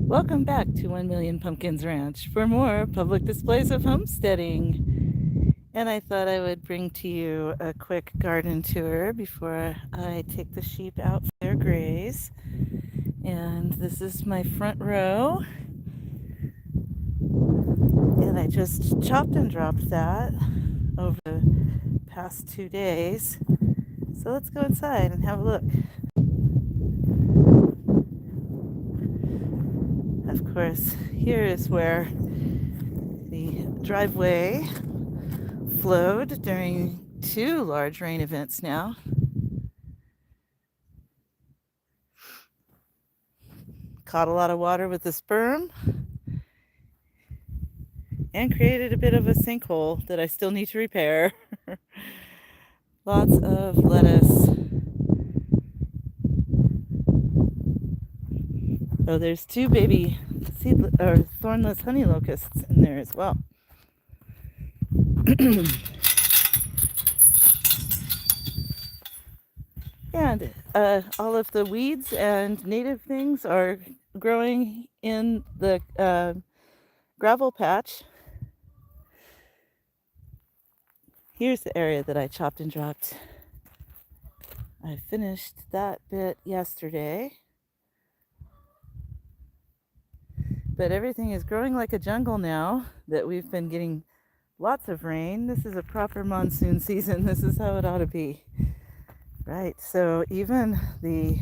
Welcome back to 1 Million Pumpkins Ranch for more public displays of homesteading. And I thought I would bring to you a quick garden tour before I take the sheep out for their graze. And this is my front row. And I just chopped and dropped that over the past 2 days. So let's go inside and have a look. Of course, here is where the driveway flowed during 2 large rain events now. Caught a lot of water with the sperm and created a bit of a sinkhole that I still need to repair. Lots of lettuce. Oh, there's 2 baby thornless honey locusts in there as well. And all of the weeds and native things are growing in the gravel patch. Here's the area that I chopped and dropped. I finished that bit yesterday. But everything is growing like a jungle now that we've been getting lots of rain. This is a proper monsoon season. This is how it ought to be. Right, so even the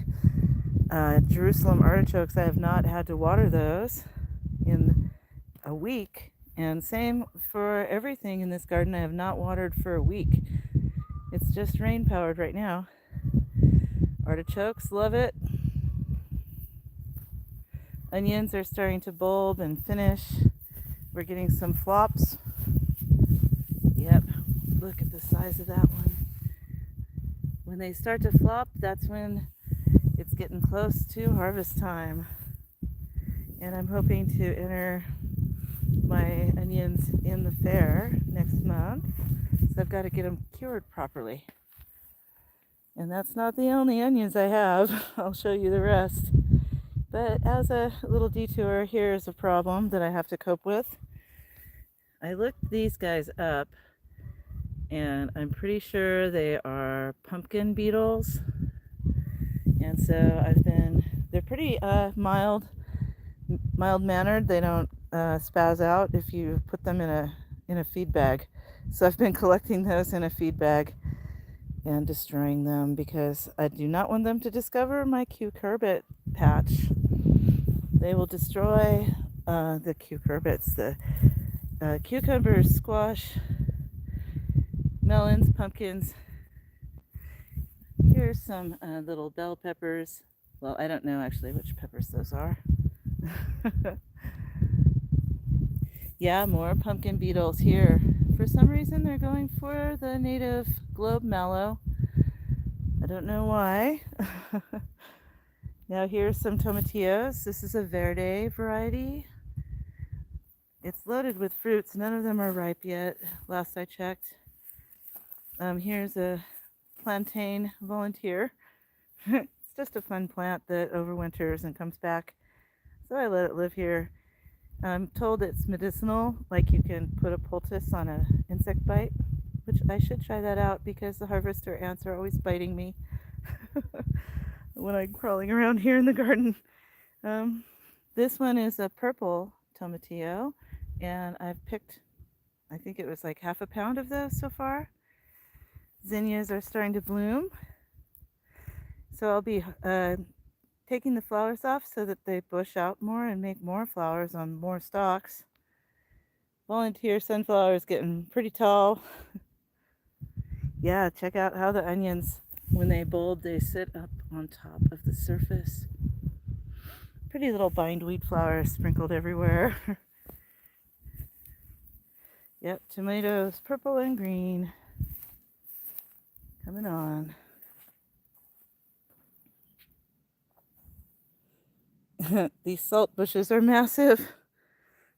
Jerusalem artichokes, I have not had to water those in a week. And same for everything in this garden. I have not watered for a week. It's just rain powered right now. Artichokes, love it. Onions are starting to bulb and finish. We're getting some flops. Yep, look at the size of that one. When they start to flop, that's when it's getting close to harvest time. And I'm hoping to enter my onions in the fair next month. So I've got to get them cured properly. And that's not the only onions I have. I'll show you the rest. But as a little detour, here's a problem that I have to cope with. I looked these guys up, and I'm pretty sure they are pumpkin beetles. And so they're pretty mild-mannered. They don't spaz out if you put them in a feed bag. So I've been collecting those in a feed bag and destroying them because I do not want them to discover my cucurbit patch. They will destroy the cucurbits, the cucumbers, squash, melons, pumpkins. Here's some little bell peppers. Well, I don't know actually which peppers those are. Yeah, more pumpkin beetles here. For some reason, they're going for the native globe mallow. I don't know why. Now here's some tomatillos. This is a verde variety. It's loaded with fruits. None of them are ripe yet, last I checked. Here's a plantain volunteer. It's just a fun plant that overwinters and comes back. So I let it live here. I'm told it's medicinal, like you can put a poultice on an insect bite, which I should try that out because the harvester ants are always biting me when I'm crawling around here in the garden. This one is a purple tomatillo, and I've picked, I think it was like half a pound of those so far. Zinnias are starting to bloom. So I'll be taking the flowers off so that they bush out more and make more flowers on more stalks. Volunteer sunflower is getting pretty tall. Yeah, check out how the onions, when they bulb, they sit up on top of the surface. Pretty little bindweed flowers sprinkled everywhere. Yep, tomatoes, purple and green. Coming on. These salt bushes are massive.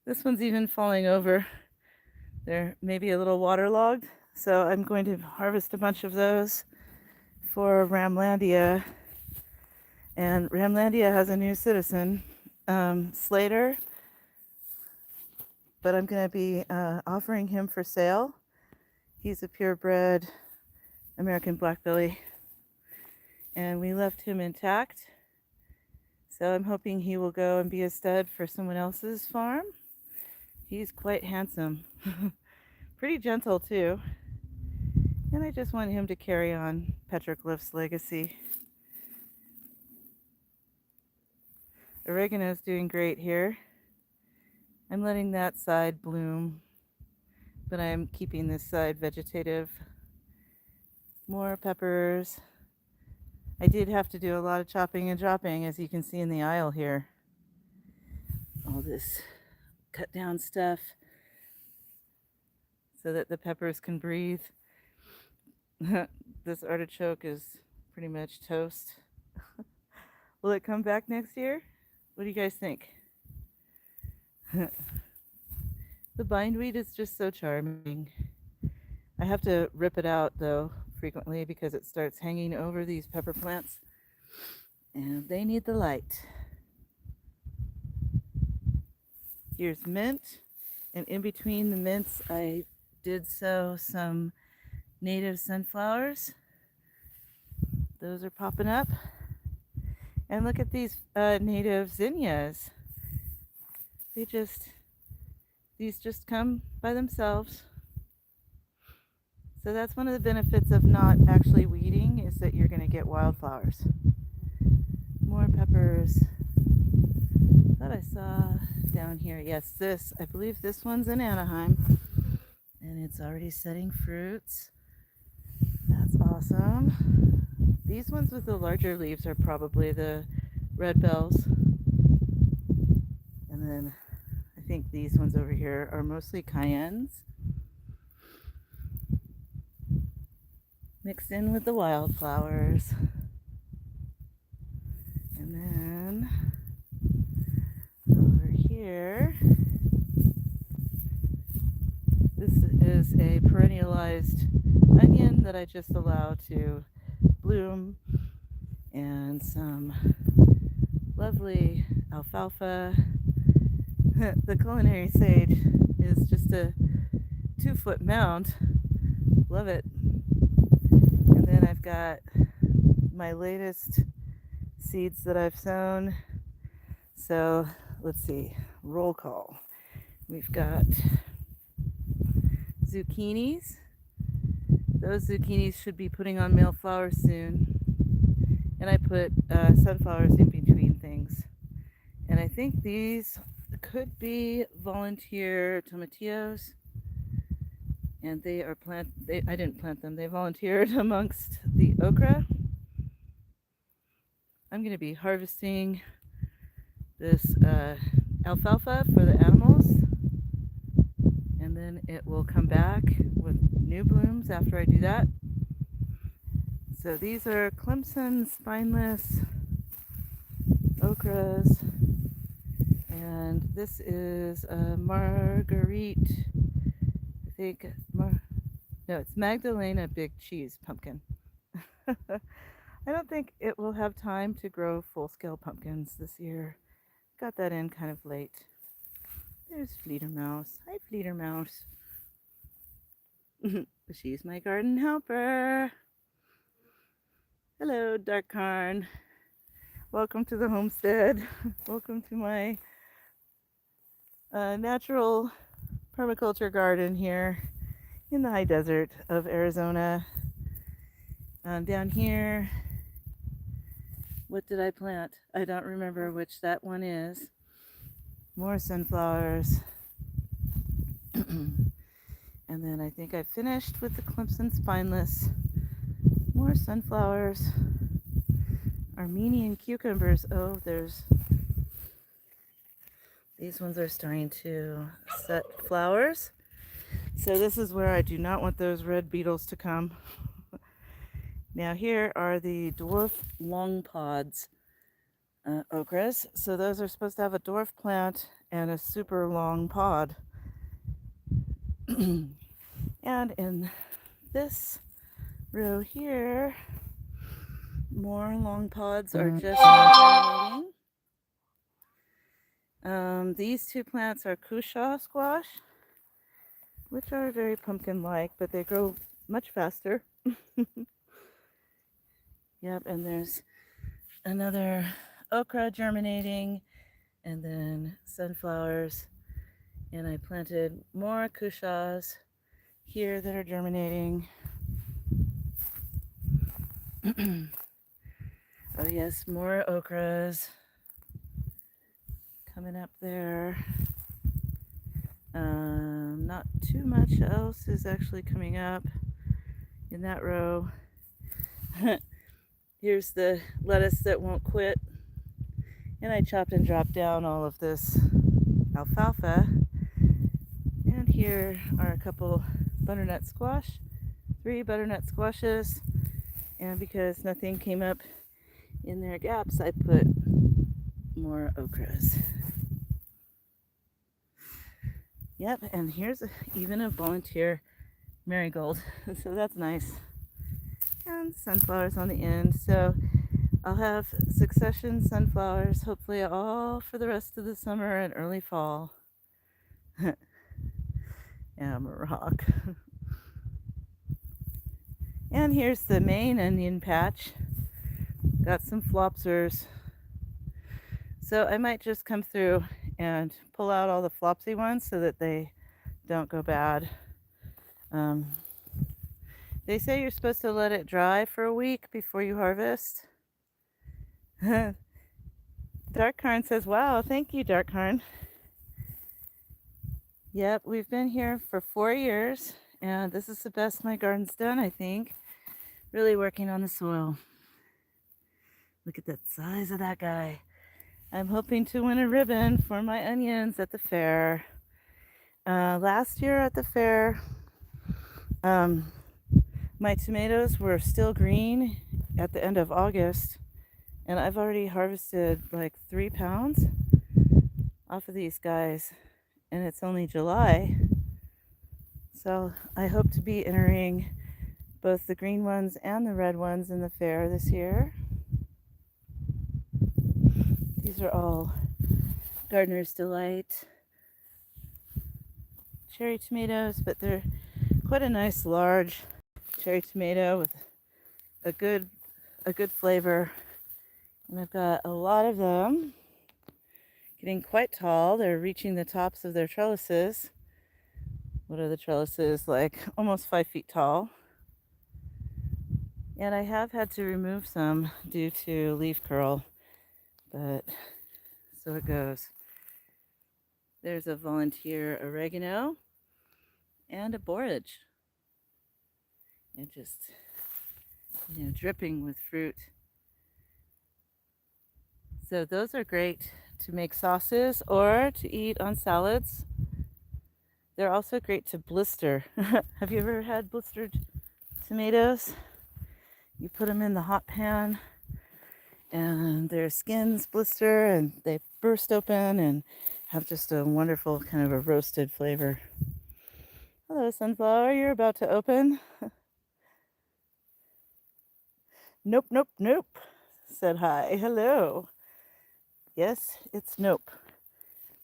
This one's even falling over. They're maybe a little waterlogged, so I'm going to harvest a bunch of those for Ramlandia. And Ramlandia has a new citizen. Slater, but I'm going to be offering him for sale. He's a purebred American blackbelly, and we left him intact. So I'm hoping he will go and be a stud for someone else's farm. He's quite handsome, pretty gentle too. And I just want him to carry on Petroglyph's legacy. Oregano's doing great here. I'm letting that side bloom, but I'm keeping this side vegetative. More peppers. I did have to do a lot of chopping and dropping, as you can see in the aisle here. All this cut down stuff so that the peppers can breathe. This artichoke is pretty much toast. Will it come back next year? What do you guys think? The bindweed is just so charming. I have to rip it out though frequently because it starts hanging over these pepper plants and they need the light. Here's mint, and in between the mints I did sow some native sunflowers. Those are popping up. And look at these native zinnias. These just come by themselves. So that's one of the benefits of not actually weeding, is that you're going to get wildflowers. More peppers. Thought I saw down here. Yes, I believe this one's in Anaheim. And it's already setting fruits. That's awesome. These ones with the larger leaves are probably the red bells. And then I think these ones over here are mostly cayennes, mixed in with the wildflowers. And then over here, this is a perennialized onion that I just allow to bloom, and some lovely alfalfa. The culinary sage is just a 2-foot mound. Love it. And then I've got my latest seeds that I've sown. So let's see, roll call. We've got zucchinis. Those zucchinis should be putting on male flowers soon. And I put sunflowers in between things. And I think these could be volunteer tomatillos. And they are I didn't plant them, they volunteered amongst the okra. I'm going to be harvesting this alfalfa for the animals. And then it will come back with new blooms after I do that. So these are Clemson spineless okras. And this is a Marguerite, I think, no, it's Magdalena big cheese pumpkin. I don't think it will have time to grow full-scale pumpkins this year. Got that in kind of late. There's Fledermaus. Hi, Fledermaus. She's my garden helper. Hello, Dark Carn. Welcome to the homestead. Welcome to my natural permaculture garden here in the high desert of Arizona. Down here, what did I plant? I don't remember which that one is. More sunflowers. And then I think I finished with the Clemson spineless. More sunflowers. Armenian cucumbers. Oh, these ones are starting to set flowers. So this is where I do not want those red beetles to come. Now here are the dwarf long pods okras. So those are supposed to have a dwarf plant and a super long pod. And in this row here, more long pods are just germinating. These two plants are cushaw squash, which are very pumpkin-like, but they grow much faster. Yep, and there's another okra germinating, and then sunflowers. And I planted more cushaws here that are germinating. Oh yes, more okras coming up there. Not too much else is actually coming up in that row. Here's the lettuce that won't quit. And I chopped and dropped down all of this alfalfa. And here are a couple butternut squash, 3 butternut squashes. And because nothing came up in their gaps, I put more okras. Yep, and here's even a volunteer marigold, so that's nice. And sunflowers on the end, so I'll have succession sunflowers, hopefully all for the rest of the summer and early fall. Yeah, I'm a rock. And here's the main onion patch. Got some flopsers. So I might just come through and pull out all the flopsy ones so that they don't go bad. They say you're supposed to let it dry for a week before you harvest. Dark Karn says, wow, thank you, Dark Karn. Yep, we've been here for 4 years, and this is the best my garden's done, I think. Really working on the soil. Look at the size of that guy. I'm hoping to win a ribbon for my onions at the fair. Last year at the fair, my tomatoes were still green at the end of August, and I've already harvested like 3 pounds off of these guys, and it's only July. So I hope to be entering both the green ones and the red ones in the fair this year. These are all Gardener's Delight cherry tomatoes, but they're quite a nice large cherry tomato with a good flavor. And I've got a lot of them getting quite tall. They're reaching the tops of their trellises. What are the trellises? Like almost 5 feet tall. And I have had to remove some due to leaf curl, but so it goes. There's a volunteer oregano and a borage. And just, dripping with fruit. So those are great to make sauces or to eat on salads. They're also great to blister. Have you ever had blistered tomatoes? You put them in the hot pan and their skins blister and they burst open and have just a wonderful kind of a roasted flavor. Hello, sunflower, you're about to open. Nope, nope, nope, said hi. Hello. Yes, it's nope.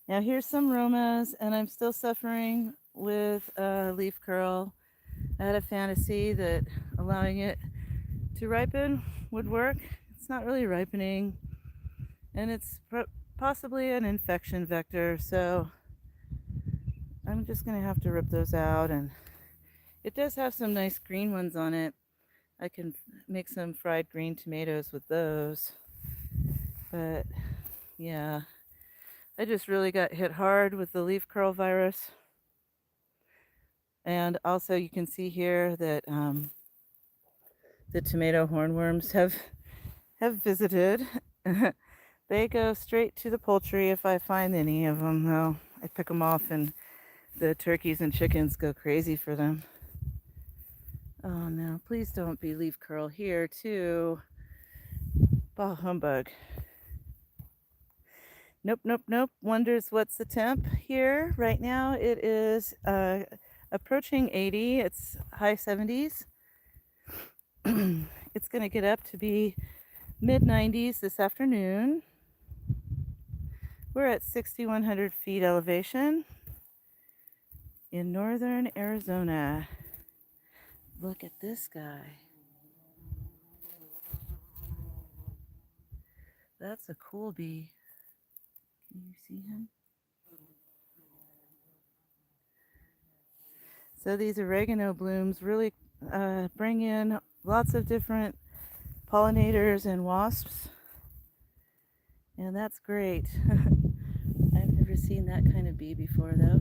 Now here's some Romas, and I'm still suffering with leaf curl. I had a fantasy that allowing it to ripen would work. It's not really ripening, and it's possibly an infection vector, so I'm just gonna have to rip those out. And it does have some nice green ones on it. I can make some fried green tomatoes with those, but yeah, I just really got hit hard with the leaf curl virus. And also you can see here that the tomato hornworms have visited. They go straight to the poultry if I find any of them, though. I pick them off and the turkeys and chickens go crazy for them. Oh no, please don't be leaf curl here too. Bah humbug. Nope, nope, nope. Wonders what's the temp here right now. It is approaching 80. It's high 70s. It's going to get up to be mid 90s this afternoon. We're at 6,100 feet elevation in northern Arizona. Look at this guy. That's a cool bee. Can you see him? So these oregano blooms really bring in lots of different pollinators and wasps, and that's great. I've never seen that kind of bee before, though.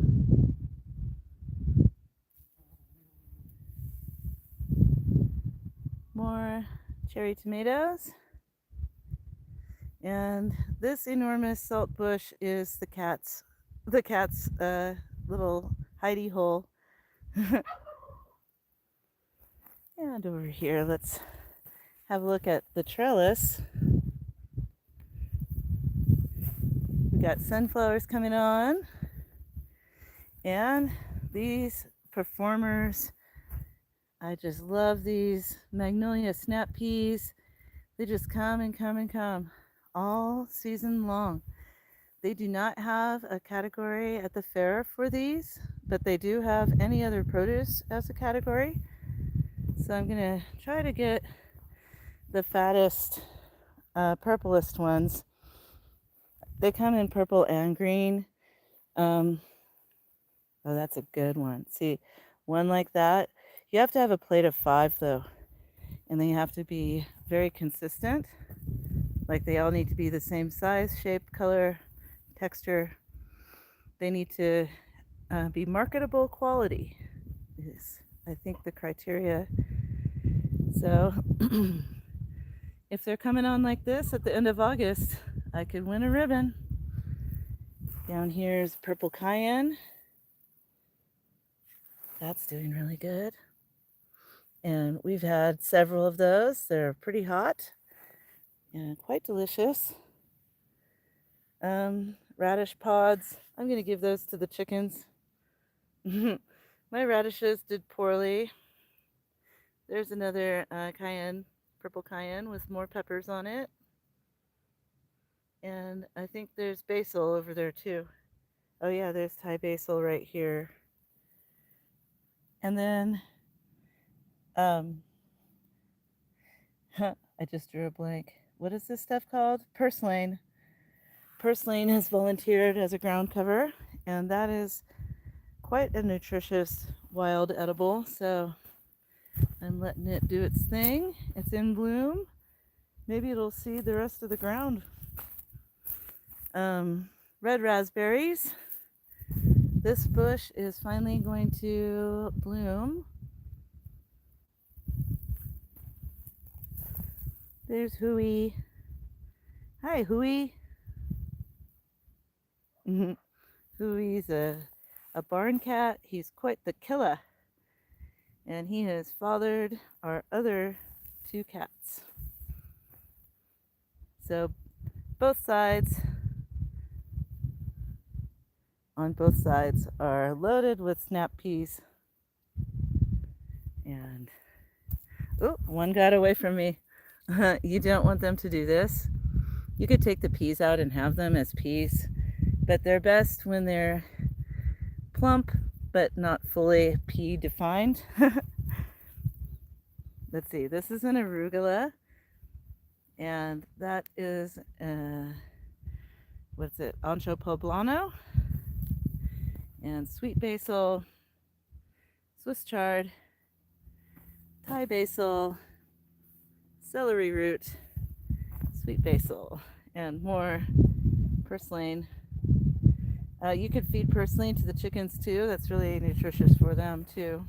More cherry tomatoes. And this enormous salt bush is the cat's little hidey hole. And over here, let's have a look at the trellis. We got sunflowers coming on, and these performers. I just love these magnolia snap peas. They just come and come and come all season long. They do not have a category at the fair for these, but they do have any other produce as a category. So I'm gonna try to get the fattest, purplest ones. They come in purple and green. Oh, that's a good one. See, one like that. You have to have a plate of 5 though, and they have to be very consistent. Like they all need to be the same size, shape, color, texture. They need to be marketable quality is, I think, the criteria. So if they're coming on like this at the end of August, I could win a ribbon. Down here is purple cayenne. That's doing really good. And we've had several of those. They're pretty hot and quite delicious. Radish pods. I'm going to give those to the chickens. My radishes did poorly. There's another cayenne, purple cayenne with more peppers on it. And I think there's basil over there too. Oh yeah, there's Thai basil right here. And then, I just drew a blank. What is this stuff called? Purslane. Purslane has volunteered as a ground cover, and that is quite a nutritious wild edible. So I'm letting it do its thing. It's in bloom. Maybe it'll seed the rest of the ground. Red raspberries. This bush is finally going to bloom. There's Hooey. Hi, Hooey. Hooey's a barn cat. He's quite the killer. And he has fathered our other 2 cats. So both sides, on both sides, are loaded with snap peas. And, oh, one got away from me. You don't want them to do this. You could take the peas out and have them as peas, but they're best when they're plump but not fully pea defined. Let's see, this is an arugula, and that is what's it, ancho poblano, and sweet basil, Swiss chard, Thai basil, celery root, sweet basil, and more purslane. You could feed purslane to the chickens too. That's really nutritious for them too.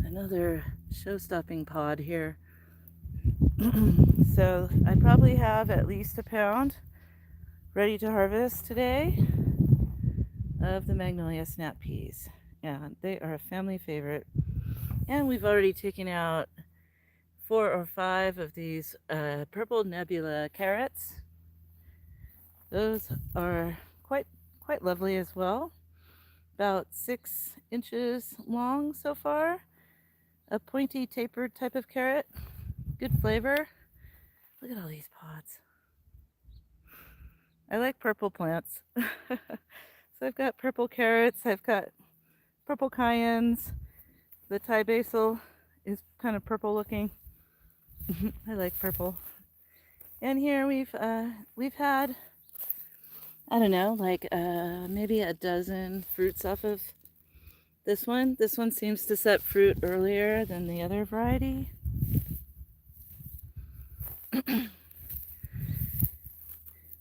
Another show-stopping pod here. So I probably have at least a pound ready to harvest today of the magnolia snap peas. And they are a family favorite. And we've already taken out 4 or 5 of these purple nebula carrots. Those are quite lovely as well. About 6 inches long so far. A pointy tapered type of carrot. Good flavor. Look at all these pods. I like purple plants. So I've got purple carrots, I've got purple cayennes. The Thai basil is kind of purple looking. I like purple. And here we've had, I don't know, like maybe a dozen fruits off of this one. This one seems to set fruit earlier than the other variety.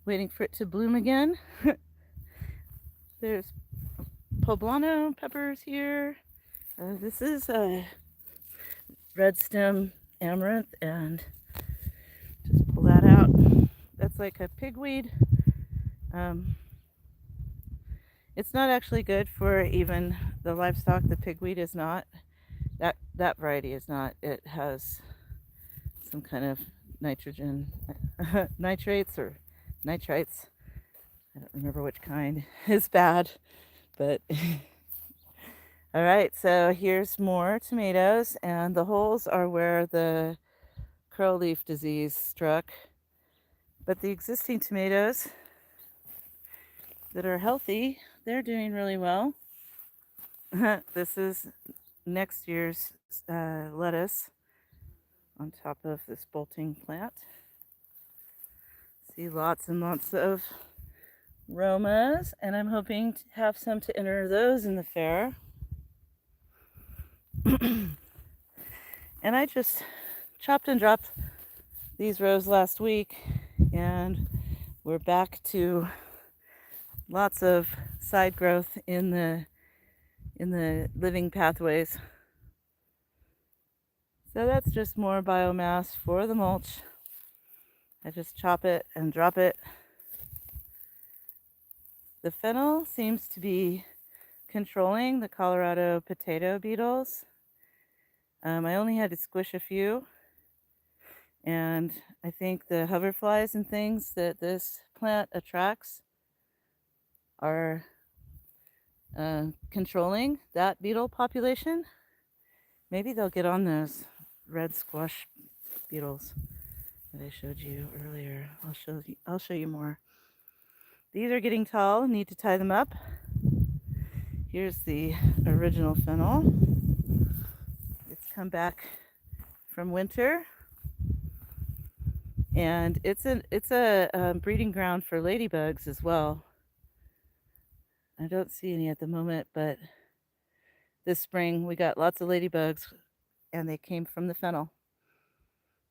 Waiting for it to bloom again. There's poblano peppers here. This is red stem amaranth, and just pull that out. That's like a pigweed. It's not actually good for even the livestock. The pigweed is not. That variety is not. It has some kind of nitrogen, nitrates or nitrites. I don't remember which kind is bad, but all right. So here's more tomatoes, and the holes are where the curl leaf disease struck. But the existing tomatoes that are healthy, they're doing really well. This is next year's lettuce on top of this bolting plant. See lots and lots of Romas, and I'm hoping to have some to enter those in the fair. And I just chopped and dropped these rows last week, and we're back to lots of side growth in the living pathways. So that's just more biomass for the mulch. I just chop it and drop it. The fennel seems to be controlling the Colorado potato beetles. I only had to squish a few, and I think the hoverflies and things that this plant attracts are controlling that beetle population. Maybe they'll get on those red squash beetles that I showed you earlier. I'll show you more. These are getting tall, need to tie them up. Here's the original fennel. It's come back from winter, and it's a breeding ground for ladybugs as well. I don't see any at the moment, but this spring we got lots of ladybugs, and they came from the fennel.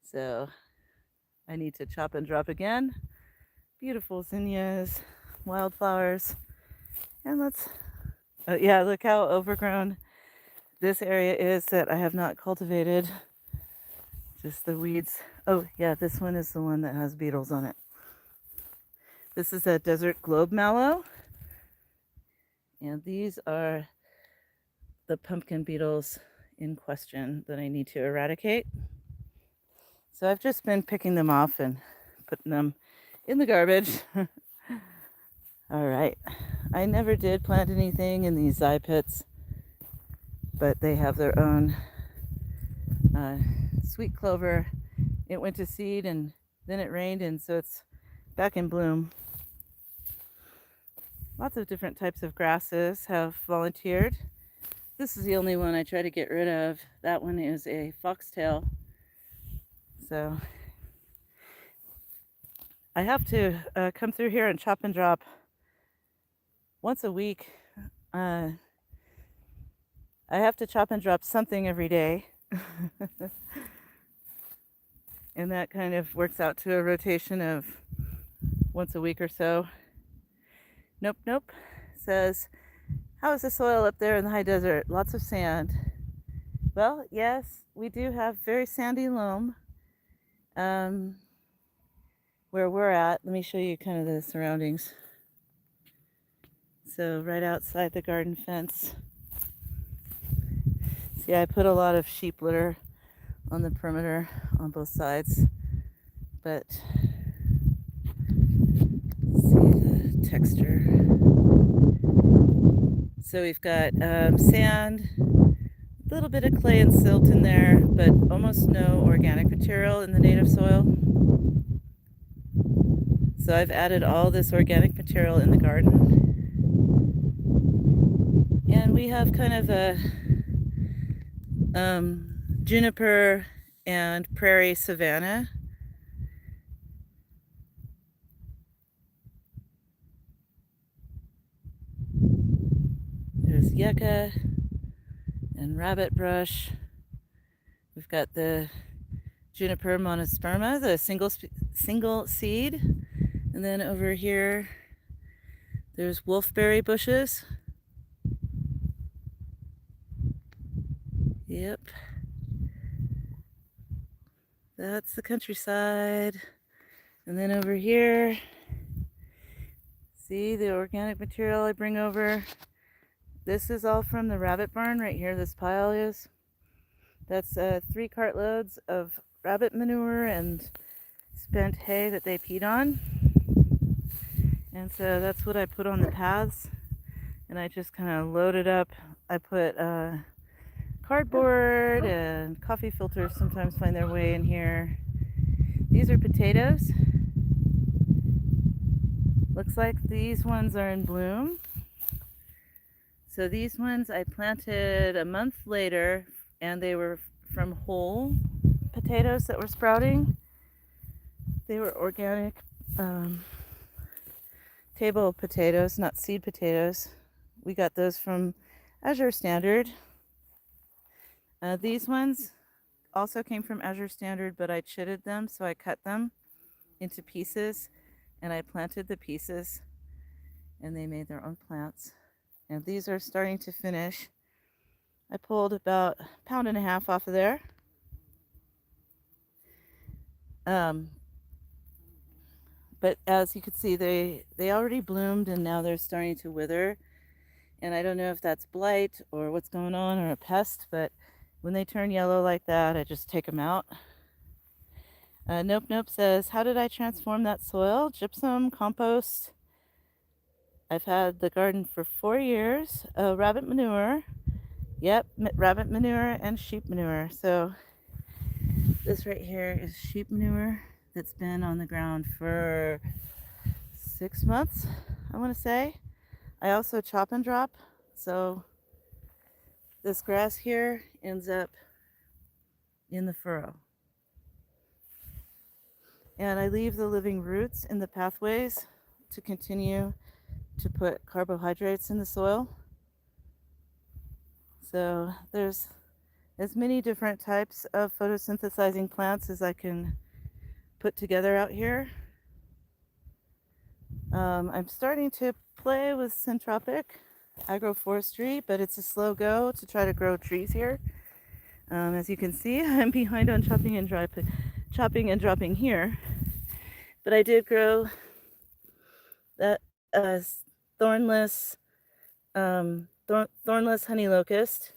So I need to chop and drop again. Beautiful zinnias, wildflowers, and yeah, look how overgrown this area is that I have not cultivated. Just the weeds. Oh yeah, this one is the one that has beetles on it. This is a desert globe mallow, and these are the pumpkin beetles in question that I need to eradicate. So I've just been picking them off and putting them in the garbage. All right. I never did plant anything in these eye pits, but they have their own sweet clover. It went to seed, and then it rained, and so it's back in bloom. Lots of different types of grasses have volunteered. This is the only one I try to get rid of. That one is a foxtail. So I have to come through here and chop and drop once a week. I have to chop and drop something every day. And that kind of works out to a rotation of once a week or so. Nope. Says, how is the soil up there in the high desert? Lots of sand. Well, yes, we do have very sandy loam. Where we're at, let me show you kind of the surroundings. So right outside the garden fence. See, I put a lot of sheep litter on the perimeter on both sides, but see the texture. So we've got sand, a little bit of clay and silt in there, but almost no organic material in the native soil. So I've added all this organic material in the garden. And we have kind of a juniper and prairie savanna. There's yucca and rabbit brush. We've got the juniper monosperma, the single seed. And then over here, there's wolfberry bushes. Yep. That's the countryside. And then over here, see the organic material I bring over. This is all from the rabbit barn right here, this pile is. That's 3 cartloads of rabbit manure and spent hay that they peed on. And so that's what I put on the paths. And I just kind of loaded up. I put cardboard and coffee filters sometimes find their way in here. These are potatoes. Looks like these ones are in bloom. So these ones I planted a month later, and they were from whole potatoes that were sprouting. They were organic table potatoes, not seed potatoes. We got those from Azure Standard. These ones also came from Azure Standard, but I chitted them, so I cut them into pieces, and I planted the pieces, and they made their own plants. And these are starting to finish. I pulled about 1.5 pounds off of there. But as you can see, they already bloomed, and now they're starting to wither. And I don't know if that's blight or what's going on or a pest, but when they turn yellow like that, I just take them out. Nope Nope says, how did I transform that soil? Gypsum, compost. I've had the garden for 4 years. Rabbit manure. Yep, rabbit manure and sheep manure. So this right here is sheep manure that's been on the ground for 6 months, I want to say. I also chop and drop. So this grass here ends up in the furrow. And I leave the living roots in the pathways to continue to put carbohydrates in the soil. So there's as many different types of photosynthesizing plants as I can put together out here. I'm starting to play with syntropic agroforestry, but it's a slow go to try to grow trees here. As you can see, I'm behind on chopping and dropping here, but I did grow that thornless honey locust.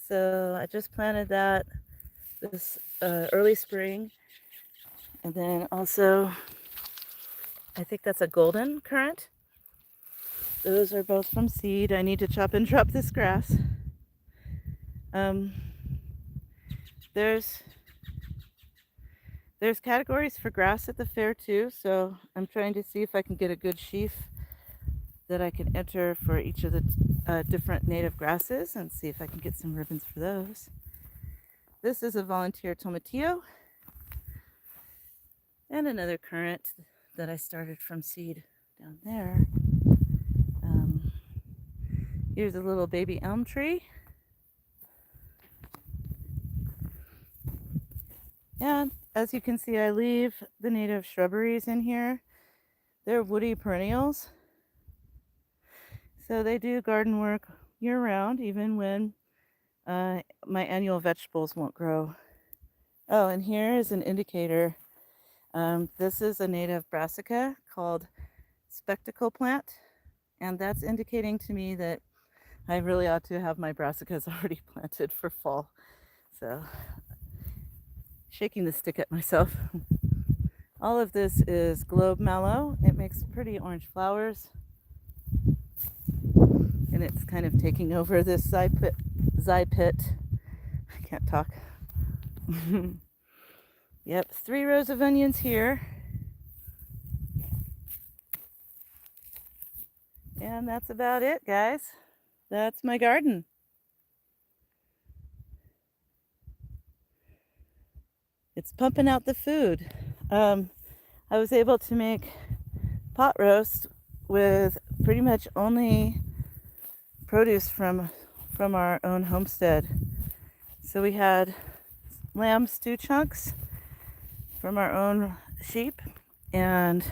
So I just planted that this early spring, and then also I think that's a golden currant. Those are both from seed. I need to chop and drop this grass. There's categories for grass at the fair too, so I'm trying to see if I can get a good sheaf that I can enter for each of the different native grasses and see if I can get some ribbons for those. This is a volunteer tomatillo and another currant that I started from seed down there. Here's a little baby elm tree. And as you can see, I leave the native shrubberies in here. They're woody perennials. So they do garden work year round, even when my annual vegetables won't grow. Oh, and here is an indicator. This is a native brassica called spectacle plant. And that's indicating to me that I really ought to have my brassicas already planted for fall. So, shaking the stick at myself. All of this is globe mallow. It makes pretty orange flowers. And it's kind of taking over this zypit. I can't talk. Yep, 3 rows of onions here. And that's about it, guys. That's my garden. It's pumping out the food. I was able to make pot roast with pretty much only produce from our own homestead. So we had lamb stew chunks from our own sheep, and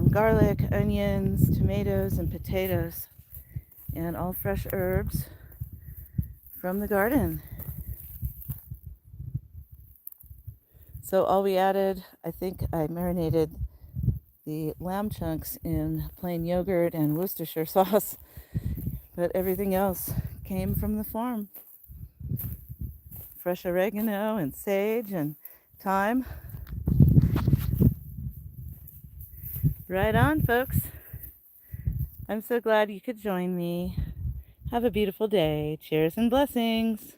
garlic, onions, tomatoes, and potatoes, and all fresh herbs from the garden. So all we added, I think I marinated the lamb chunks in plain yogurt and Worcestershire sauce, but everything else came from the farm. Fresh oregano and sage and thyme. Right on, folks. I'm so glad you could join me. Have a beautiful day. Cheers and blessings.